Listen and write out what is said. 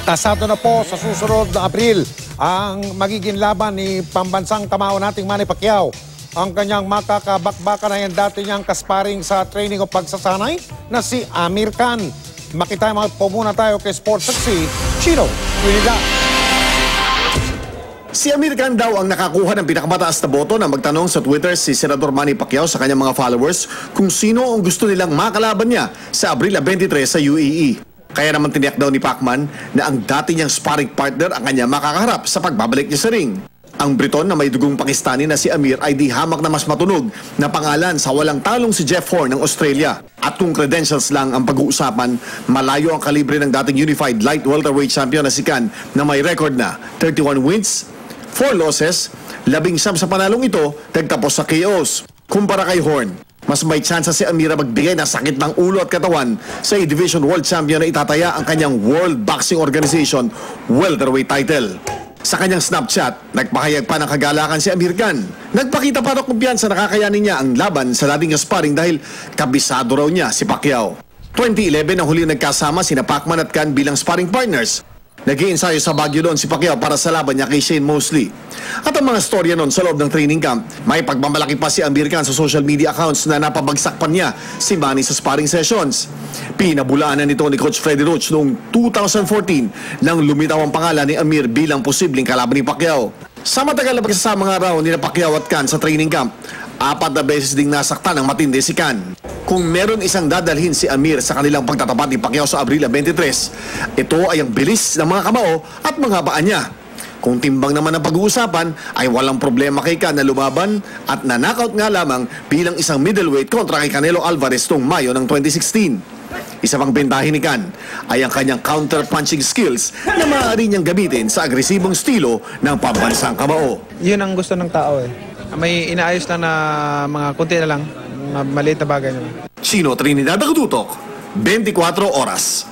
Tasado na po sa susunod na Abril ang magiging laban ni pambansang kamao nating Manny Pacquiao. Ang kanyang makakabakbaka na yan dati niyang kasparing sa training o pagsasanay na si Amir Khan. Makita po muna tayo kay Sports Saksi, Chino Trinidad. Si Amir Khan daw ang nakakuha ng pinakamataas na boto na magtanong sa Twitter si Senador Manny Pacquiao sa kanyang mga followers kung sino ang gusto nilang makalaban niya sa Abril 23 sa UAE. Kaya naman tiniyak daw ni Pacman na ang dati niyang sparring partner ang kanya makakaharap sa pagbabalik niya sa ring. Ang Briton na may dugong Pakistani na si Amir ay di hamak na mas matunog na pangalan sa walang talong si Jeff Horn ng Australia. At kung credentials lang ang pag-uusapan, malayo ang kalibre ng dating unified light welterweight champion na si Khan na may record na 31 wins, 4 losses, 11 sa panalong ito, nagtapos sa KOs. Kumpara kay Horn, mas may tsansa si Amir magbigay ng sakit ng ulo at katawan sa A-Division World Champion na itataya ang kanyang World Boxing Organization welterweight title. Sa kanyang Snapchat, nagpahayag pa ng kagalakan si Amir Khan. Nagpakita pa ng kumpiyansa na kakayanin niya ang laban sa dating sparring dahil kabisado raw niya si Pacquiao. 2011 ang huli nagkasama sina Pacman at Khan bilang sparring partners. Nag-iensayo sa Baguio doon si Pacquiao para sa laban niya kay Shane Mosley. At ang mga storya noon sa loob ng training camp, may pagmamalaki pa si Amir Khan sa social media accounts na napabagsak pa niya si Manny sa sparring sessions. Pinabulaanan nito ni Coach Freddie Roach noong 2014 nang lumitaw ang pangalan ni Amir bilang posibleng kalaban ni Pacquiao. Sa matagal na pagsasama nga raw ni Pacquiao at Khan sa training camp, 4 na beses ding nasaktan ng matindi si Khan. Kung meron isang dadalhin si Amir sa kanilang pagtatapat ni Pacquiao sa Abril 23, ito ay ang bilis ng mga kamao at mga paa niya. Kung timbang naman ang pag-uusapan, ay walang problema kay Khan na lumaban at na-knockout nga lamang bilang isang middleweight kontra kay Canelo Alvarez noong Mayo ng 2016. Isa pang bentahin ni Khan ay ang kanyang counter-punching skills na maaari niyang gamitin sa agresibong estilo ng pambansang kamao. Yun ang gusto ng tao eh. May inaayos lang na mga kunti na lang, mga maliit na bagay naman. Chino Trinidad, Nagtutok, 24 Oras.